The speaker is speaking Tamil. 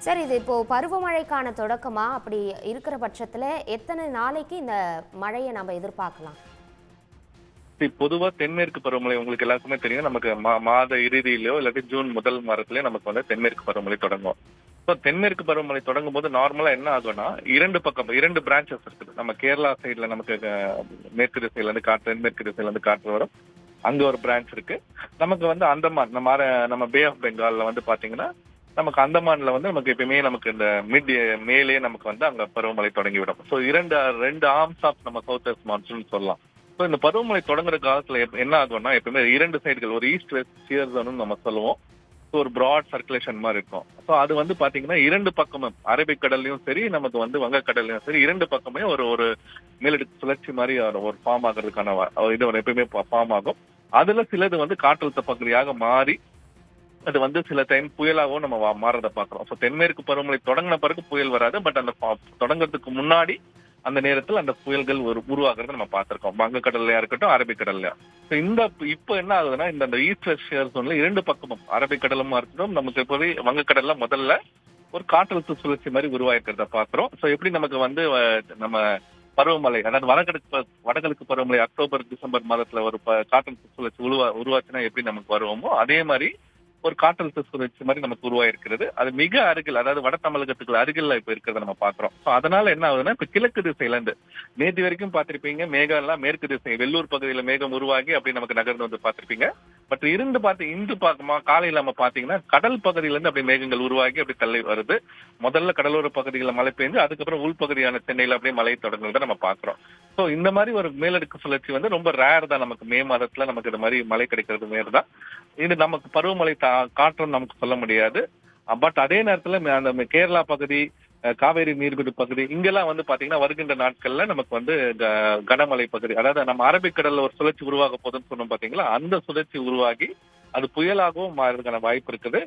சார், இது இப்போ பருவமழைக்கான தொடக்கமா? அப்படி இருக்கிற பட்சத்துல எத்தனை நாளைக்கு இந்த மழைய நம்ம எதிர்பார்க்கலாம்? பொதுவா தென்மேற்கு பருவமழை உங்களுக்கு எல்லாருக்குமே தெரியும். நமக்கு மாத இறுதியிலயோ இல்லாட்டி ஜூன் முதல் வாரத்திலயோ நமக்கு வந்து தென்மேற்கு பருவமழை தொடங்கும். ஸோ தென்மேற்கு பருவமழை தொடங்கும் போது நார்மலா என்ன ஆகும்னா, 2 பக்கம் 2 பிரான்ச்சஸ் இருக்குது. நம்ம கேரளா சைடுல நமக்கு மேற்கு திசையில இருந்து காற்று, தென்மேற்கு திசையில இருந்து காற்று வரும். அங்க ஒரு பிரான்ச் இருக்கு. நமக்கு வந்து அந்தமான் நம்ம பே ஆஃப் பெங்கால்ல வந்து பாத்தீங்கன்னா, நமக்கு அந்தமான்ல வந்து நமக்கு எப்பயுமே நமக்கு இந்த மேலே நமக்கு வந்து அங்க பருவமழை தொடங்கிவிடும். ஸோ 2 ஆர்ம்ஸ் ஆஃப் நம்ம சவுத் வெஸ்ட் மான்சூன் சொல்லலாம். ஸோ இந்த பருவமழை தொடங்குற காலத்துல என்ன ஆகும்னா, எப்பவுமே 2 சைடுகள் ஒரு ஈஸ்ட் வெஸ்ட் சியர் ஜோன் நம்ம சொல்லுவோம். ஸோ ஒரு பிராட் சர்க்குலேஷன் மாதிரி இருக்கும். ஸோ அது வந்து பாத்தீங்கன்னா 2 பக்கமும் அரபிக் கடல்லையும் சரி, நமக்கு வந்து வங்கக்கடல்லையும் சரி 2 பக்கமே ஒரு ஒரு மேலடுக்கு சுழற்சி மாதிரி ஒரு ஃபார்ம் ஆகிறதுக்கான இது எப்பயுமே ஃபார்ம் ஆகும். அதுல சிலது வந்து காற்றழுத்த பகுதியாக மாறி அது வந்து சில டைம் புயலாகவும் நம்ம மாறதை பாக்குறோம். ஸோ தென்மேற்கு பருவமழை தொடங்கின பிறகு புயல் வராது. பட் அந்த தொடங்குறதுக்கு முன்னாடி அந்த நேரத்தில் அந்த புயல்கள் உருவாகிறத நம்ம பார்த்திருக்கோம். வங்கக்கடல்லையா இருக்கட்டும், அரபிக்கடல்லையா. இந்த இப்ப என்ன ஆகுதுன்னா, இந்த ஈஸ்ட் வெஸ்ட் ஷியர் ஜோன்ல 2 பக்கமும் அரபிக்கடலுமா இருக்கட்டும், நமக்கு இப்போவே வங்கக்கடல்ல முதல்ல ஒரு காற்றழுத்த சுழற்சி மாதிரி உருவாயிருக்கிறத பாக்குறோம். ஸோ எப்படி நமக்கு வந்து நம்ம பருவமழை, அதாவது வடகிழக்கு பருவமழை அக்டோபர் டிசம்பர் மாதத்துல ஒரு காற்றழுத்த சுழற்சி உருவாச்சுன்னா எப்படி நமக்கு வருவோமோ, அதே மாதிரி ஒரு காற்றழுத்த சுழற்சி மாதிரி நமக்கு உருவாயிருக்கிறது. அது மிக அருகில், அதாவது வட தமிழகத்துக்கு அருகில் இப்ப இருக்கிறத நம்ம பாக்குறோம். ஸோ அதனால என்ன ஆகுதுன்னா, இப்ப கிழக்கு திசையில இருந்து நேற்று வரைக்கும் பார்த்திருப்பீங்க, மேகம் எல்லாம் மேற்கு திசை வெள்ளூர் பகுதியில மேகம் உருவாகி அப்படி நமக்கு நகர்ந்து வந்து பார்த்திருப்பீங்க. பட் இன்று காலையில நம்ம பாத்தீங்கன்னா கடல் பகுதியில இருந்து அப்படி மேகங்கள் உருவாகி அப்படி தள்ளி வருது. முதல்ல கடலோர பகுதிகளில் மழை பெய்ஞ்சு அதுக்கப்புறம் உள்பகுதியான சென்னையில அப்படியே மழை தொடங்குறத நம்ம பாக்குறோம். ஸோ இந்த மாதிரி ஒரு மேலடுக்கு சுழற்சி வந்து ரொம்ப ரேர் தான். நமக்கு மே மாதத்துல நமக்கு இந்த மாதிரி மழை கிடைக்கிறது மேல் தான். இது நமக்கு பருவமழை காற்றுன்னு நமக்கு சொல்ல முடியாது. பட் அதே நேரத்துல அந்த கேரளா பகுதி, காவேரி நீர்பிடி பகுதி இங்கெல்லாம் வந்து பாத்தீங்கன்னா வருகின்ற நாட்கள்ல நமக்கு வந்து கனமழை பகுதி, அதாவது நம்ம அரபிக்கடல்ல ஒரு சுழற்சி உருவாக போதுன்னு சொன்னோம் பாத்தீங்களா, அந்த சுழற்சி உருவாகி அது புயலாகவும் மாறதுக்கான வாய்ப்பு இருக்குது.